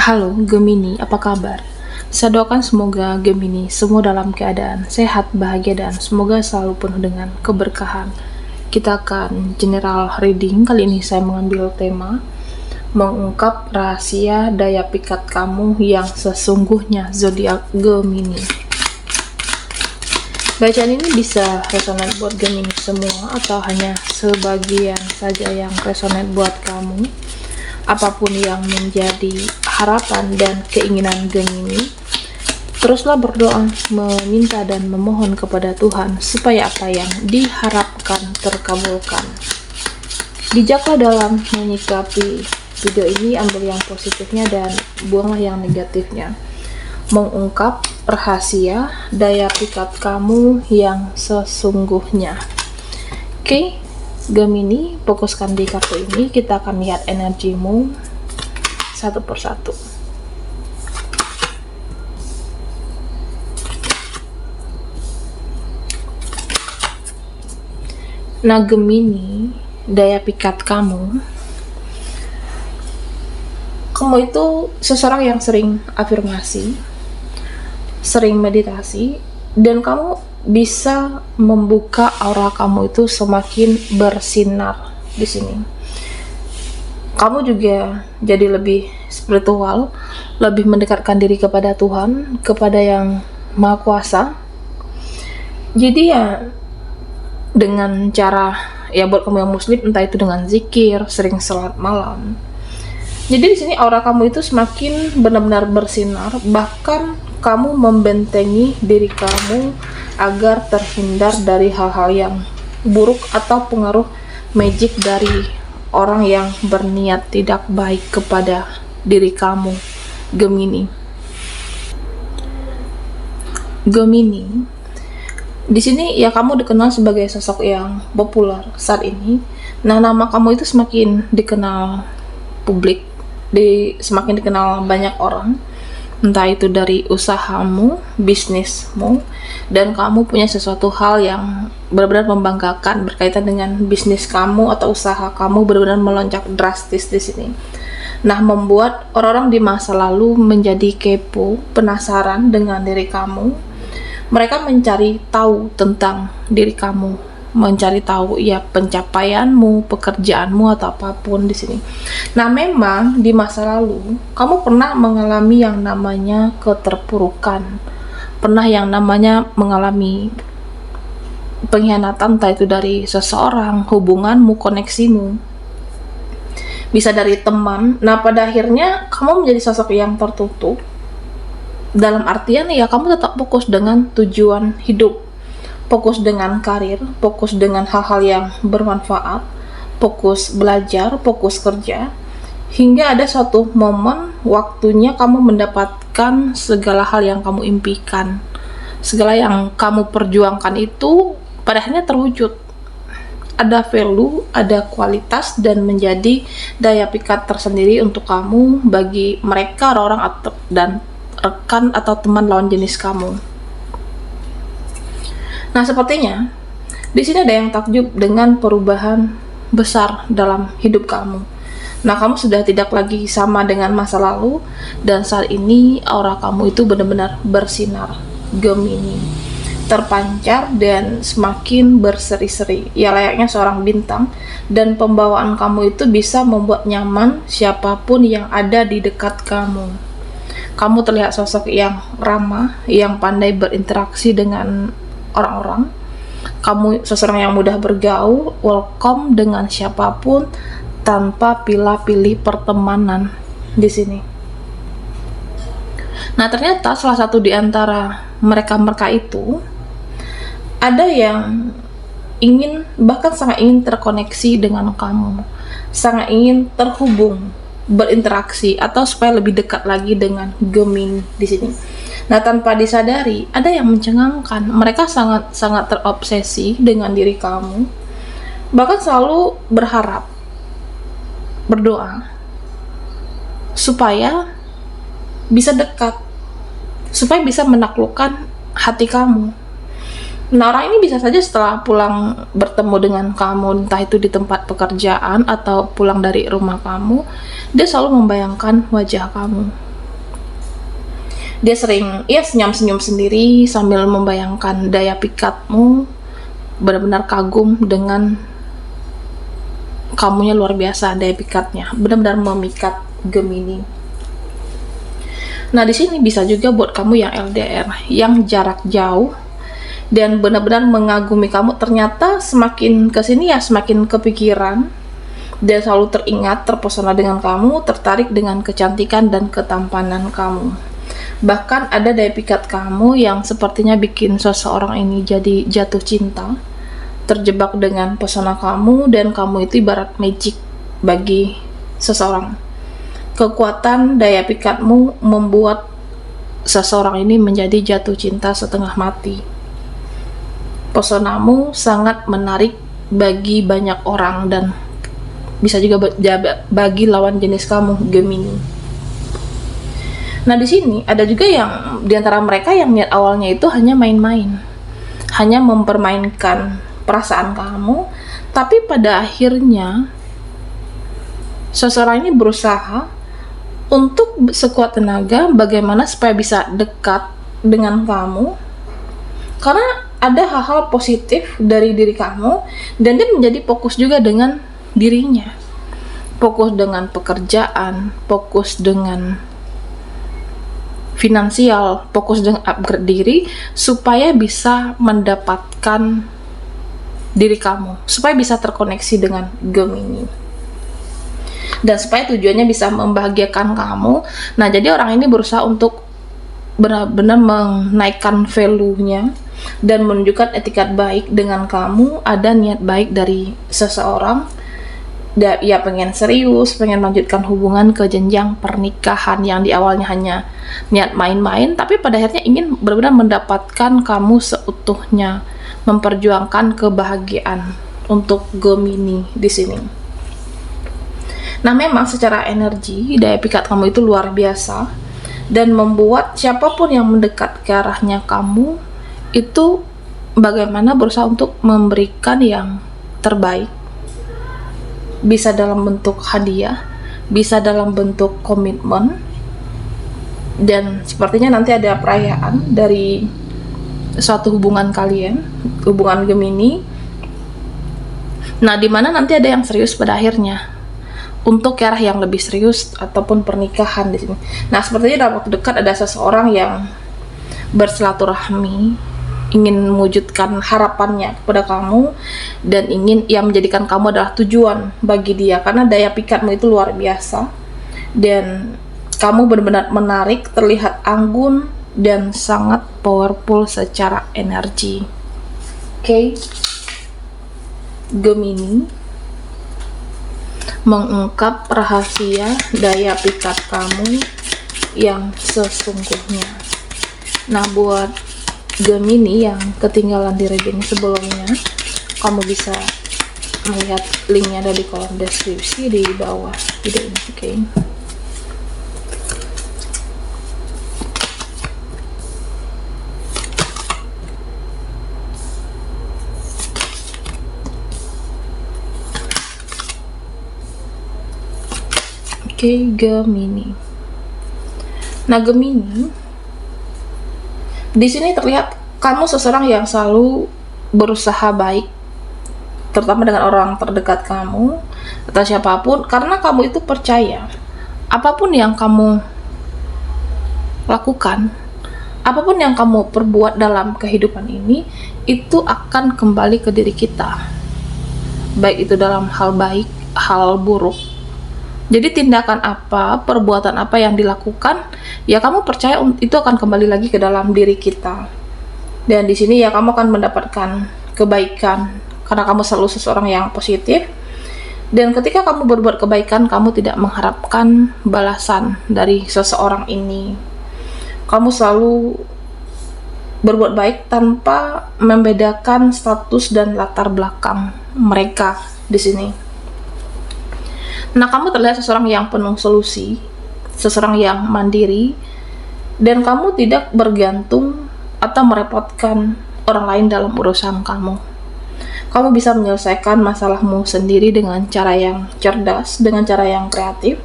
Halo Gemini, apa kabar? Saya doakan semoga Gemini semua dalam keadaan sehat, bahagia, dan semoga selalu penuh dengan keberkahan. Kita akan general reading. Kali ini saya mengambil tema mengungkap rahasia daya pikat kamu yang sesungguhnya, zodiak Gemini. Bacaan ini bisa resonate buat Gemini semua atau hanya sebagian saja yang resonate buat kamu. Apapun yang menjadi harapan dan keinginan Gemini, teruslah berdoa, meminta dan memohon kepada Tuhan supaya apa yang diharapkan terkabulkan. Bijaklah dalam menyikapi video ini, ambil yang positifnya dan buanglah yang negatifnya. Mengungkap rahasia daya pikat kamu yang sesungguhnya. Oke, Gemini, fokuskan di kartu ini. Kita akan lihat energimu satu persatu. Nah, Gemini, daya pikat kamu itu seseorang yang sering afirmasi, sering meditasi, dan kamu bisa membuka aura kamu itu semakin bersinar di sini. Kamu juga jadi lebih spiritual, lebih mendekatkan diri kepada Tuhan, kepada Yang Maha Kuasa. Jadi ya dengan cara, ya buat kamu yang muslim, entah itu dengan zikir, sering salat malam. Jadi di sini aura kamu itu semakin benar-benar bersinar, bahkan kamu membentengi diri kamu agar terhindar dari hal-hal yang buruk atau pengaruh magic dari orang yang berniat tidak baik kepada diri kamu, Gemini. Gemini, di sini ya kamu dikenal sebagai sosok yang populer saat ini. Nah, nama kamu itu semakin dikenal publik, semakin dikenal banyak orang, entah itu dari usahamu, bisnismu, dan kamu punya sesuatu hal yang benar-benar membanggakan berkaitan dengan bisnis kamu atau usaha kamu benar-benar melonjak drastis di sini. Nah, membuat orang-orang di masa lalu menjadi kepo, penasaran dengan diri kamu. Mereka mencari tahu tentang diri kamu, mencari tahu ya pencapaianmu, pekerjaanmu atau apapun di sini. Nah, memang di masa lalu kamu pernah mengalami yang namanya keterpurukan, pernah yang namanya mengalami pengkhianatan, entah itu dari seseorang, hubunganmu, koneksimu, bisa dari teman. Nah, pada akhirnya kamu menjadi sosok yang tertutup, dalam artian ya kamu tetap fokus dengan tujuan hidup, fokus dengan karir, fokus dengan hal-hal yang bermanfaat, fokus belajar, fokus kerja, hingga ada suatu momen waktunya kamu mendapatkan segala hal yang kamu impikan, segala yang kamu perjuangkan itu pada akhirnya terwujud. Ada value, ada kualitas, dan menjadi daya pikat tersendiri untuk kamu bagi mereka, orang-orang dan rekan atau teman lawan jenis kamu. Nah, sepertinya di sini ada yang takjub dengan perubahan besar dalam hidup kamu. Nah, kamu sudah tidak lagi sama dengan masa lalu, dan saat ini aura kamu itu benar-benar bersinar, Gemini, terpancar dan semakin berseri-seri, ya layaknya seorang bintang, dan pembawaan kamu itu bisa membuat nyaman siapapun yang ada di dekat kamu. Kamu terlihat sosok yang ramah, yang pandai berinteraksi dengan orang-orang. Kamu seseorang yang mudah bergaul, welcome dengan siapapun tanpa pilih-pilih pertemanan di sini. Nah, ternyata salah satu di antara mereka itu ada yang ingin, bahkan sangat ingin terkoneksi dengan kamu, sangat ingin terhubung, berinteraksi, atau supaya lebih dekat lagi dengan Gemini di sini. Nah, tanpa disadari ada yang mencengangkan. Mereka sangat terobsesi dengan diri kamu, bahkan selalu berharap, berdoa supaya bisa dekat, supaya bisa menaklukkan hati kamu. Nah, orang ini bisa saja setelah pulang bertemu dengan kamu, entah itu di tempat pekerjaan atau pulang dari rumah kamu, dia selalu membayangkan wajah kamu. Dia sering senyum-senyum sendiri sambil membayangkan daya pikatmu, benar-benar kagum dengan kamunya luar biasa, daya pikatnya benar-benar memikat Gemini. Nah, di sini bisa juga buat kamu yang LDR, yang jarak jauh dan benar-benar mengagumi kamu. Ternyata semakin kesini ya semakin kepikiran dan selalu teringat, terpesona dengan kamu, tertarik dengan kecantikan dan ketampanan kamu. Bahkan ada daya pikat kamu yang sepertinya bikin seseorang ini jadi jatuh cinta, terjebak dengan pesona kamu, dan kamu itu ibarat magic bagi seseorang. Kekuatan daya pikatmu membuat seseorang ini menjadi jatuh cinta setengah mati. Pesonamu sangat menarik bagi banyak orang dan bisa juga bagi lawan jenis kamu, Gemini. Nah, di sini ada juga yang diantara mereka yang niat awalnya itu hanya main-main, hanya mempermainkan perasaan kamu, tapi pada akhirnya seseorang ini berusaha untuk sekuat tenaga bagaimana supaya bisa dekat dengan kamu, karena ada hal-hal positif dari diri kamu, dan dia menjadi fokus juga dengan dirinya, fokus dengan pekerjaan, fokus dengan finansial, fokus dengan upgrade diri supaya bisa mendapatkan diri kamu, supaya bisa terkoneksi dengan Gemini, dan supaya tujuannya bisa membahagiakan kamu. Nah, jadi orang ini berusaha untuk benar-benar menaikkan value-nya dan menunjukkan etikat baik dengan kamu. Ada niat baik dari seseorang, ya pengen serius, pengen melanjutkan hubungan ke jenjang pernikahan yang di awalnya hanya niat main-main, tapi pada akhirnya ingin benar-benar mendapatkan kamu seutuhnya, memperjuangkan kebahagiaan untuk Gemini di sini. Nah, memang secara energi daya pikat kamu itu luar biasa dan membuat siapapun yang mendekat ke arahnya kamu itu bagaimana berusaha untuk memberikan yang terbaik. Bisa dalam bentuk hadiah, bisa dalam bentuk komitmen, dan sepertinya nanti ada perayaan dari suatu hubungan kalian, hubungan Gemini. Nah, dimana nanti ada yang serius pada akhirnya untuk ke arah yang lebih serius ataupun pernikahan di sini. Nah, sepertinya dalam waktu dekat ada seseorang yang bersilaturahmi, ingin mewujudkan harapannya kepada kamu, dan ingin menjadikan kamu adalah tujuan bagi dia, karena daya pikatmu itu luar biasa dan kamu benar-benar menarik, terlihat anggun dan sangat powerful secara energi. Oke. Gemini mengungkap rahasia daya pikat kamu yang sesungguhnya. Nah, buat Gemini yang ketinggalan di reading sebelumnya, kamu bisa melihat linknya ada di kolom deskripsi di bawah video ini. Oke. Oke, Gemini. Nah, Gemini di sini terlihat kamu seseorang yang selalu berusaha baik, terutama dengan orang terdekat kamu atau siapapun, karena kamu itu percaya apapun yang kamu lakukan, apapun yang kamu perbuat dalam kehidupan ini, itu akan kembali ke diri kita, baik itu dalam hal baik, hal buruk. Jadi tindakan apa, perbuatan apa yang dilakukan, ya kamu percaya itu akan kembali lagi ke dalam diri kita. Dan di sini ya kamu akan mendapatkan kebaikan karena kamu selalu seseorang yang positif. Dan ketika kamu berbuat kebaikan, kamu tidak mengharapkan balasan dari seseorang ini. Kamu selalu berbuat baik tanpa membedakan status dan latar belakang mereka di sini. Nah, kamu terlihat seseorang yang penuh solusi, seseorang yang mandiri, dan kamu tidak bergantung atau merepotkan orang lain dalam urusan kamu. Kamu bisa menyelesaikan masalahmu sendiri dengan cara yang cerdas, dengan cara yang kreatif,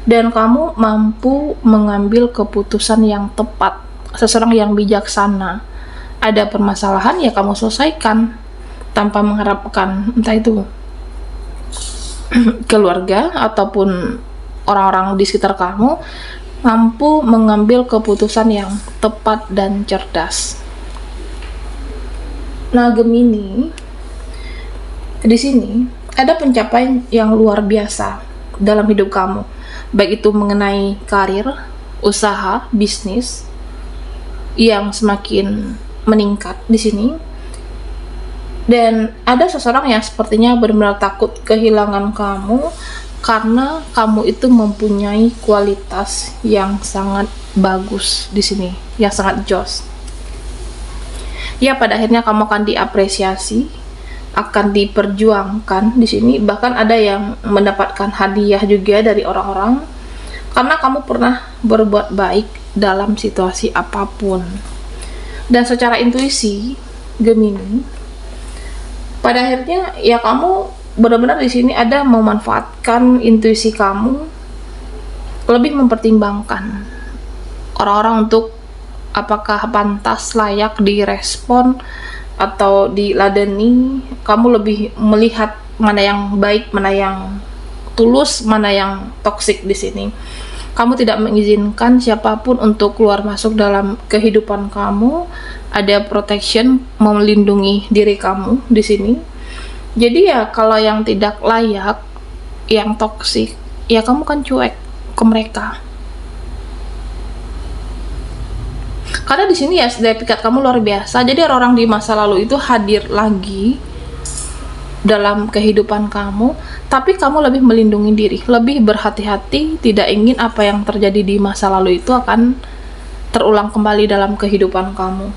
dan kamu mampu mengambil keputusan yang tepat, seseorang yang bijaksana. Ada permasalahan ya kamu selesaikan tanpa mengharapkan entah itu keluarga ataupun orang-orang di sekitar kamu, mampu mengambil keputusan yang tepat dan cerdas. Nah, Gemini, di sini ada pencapaian yang luar biasa dalam hidup kamu, baik itu mengenai karir, usaha, bisnis yang semakin meningkat di sini. Dan ada seseorang yang sepertinya benar-benar takut kehilangan kamu karena kamu itu mempunyai kualitas yang sangat bagus di sini, yang sangat jos. Ya, pada akhirnya kamu akan diapresiasi, akan diperjuangkan di sini. Bahkan ada yang mendapatkan hadiah juga dari orang-orang karena kamu pernah berbuat baik dalam situasi apapun. Dan secara intuisi, Gemini, pada akhirnya ya kamu benar-benar di sini ada memanfaatkan intuisi kamu, lebih mempertimbangkan orang-orang untuk apakah pantas, layak direspon atau diladeni. Kamu lebih melihat mana yang baik, mana yang tulus, mana yang toksik di sini. Kamu tidak mengizinkan siapapun untuk keluar masuk dalam kehidupan kamu. Ada protection, melindungi diri kamu di sini. Jadi ya kalau yang tidak layak, yang toksik, ya kamu kan cuek ke mereka. Karena di sini ya daya pikat kamu luar biasa. Jadi orang-orang di masa lalu itu hadir lagi dalam kehidupan kamu, tapi kamu lebih melindungi diri, lebih berhati-hati, tidak ingin apa yang terjadi di masa lalu itu akan terulang kembali dalam kehidupan kamu.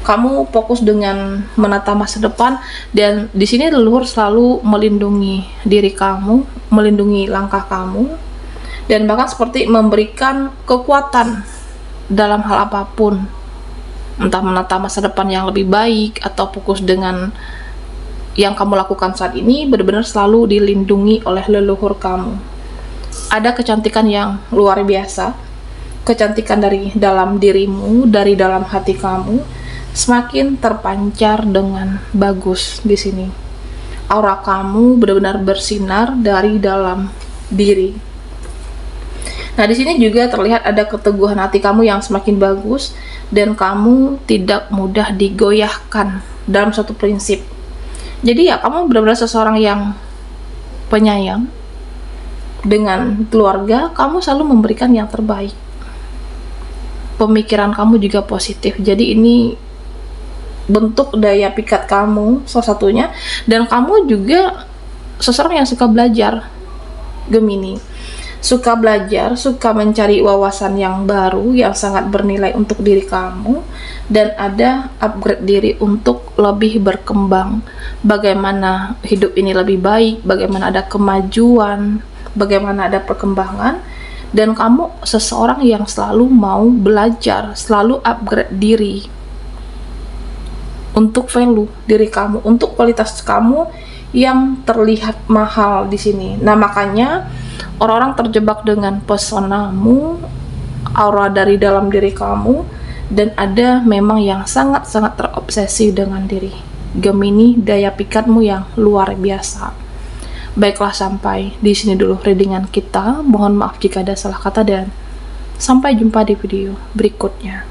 Kamu fokus dengan menata masa depan, dan di sini leluhur selalu melindungi diri kamu, melindungi langkah kamu, dan bahkan seperti memberikan kekuatan dalam hal apapun, entah menata masa depan yang lebih baik atau fokus dengan yang kamu lakukan saat ini, benar-benar selalu dilindungi oleh leluhur kamu. Ada kecantikan yang luar biasa, kecantikan dari dalam dirimu, dari dalam hati kamu, semakin terpancar dengan bagus di sini. Aura kamu benar-benar bersinar dari dalam diri. Nah, di sini juga terlihat ada keteguhan hati kamu yang semakin bagus, dan kamu tidak mudah digoyahkan dalam satu prinsip. Jadi ya kamu benar-benar seseorang yang penyayang dengan keluarga. Kamu selalu memberikan yang terbaik. Pemikiran kamu juga positif. Jadi ini bentuk daya pikat kamu salah satunya. Dan kamu juga seseorang yang suka belajar, Gemini. Suka belajar, suka mencari wawasan yang baru yang sangat bernilai untuk diri kamu, dan ada upgrade diri untuk lebih berkembang. Bagaimana hidup ini lebih baik, bagaimana ada kemajuan, bagaimana ada perkembangan, dan kamu seseorang yang selalu mau belajar, selalu upgrade diri untuk value diri kamu, untuk kualitas kamu yang terlihat mahal di sini. Nah, makanya orang-orang terjebak dengan pesonamu, aura dari dalam diri kamu, dan ada memang yang sangat-sangat terobsesi dengan diri Gemini, daya pikatmu yang luar biasa. Baiklah, sampai di sini dulu readingan kita. Mohon maaf jika ada salah kata, dan sampai jumpa di video berikutnya.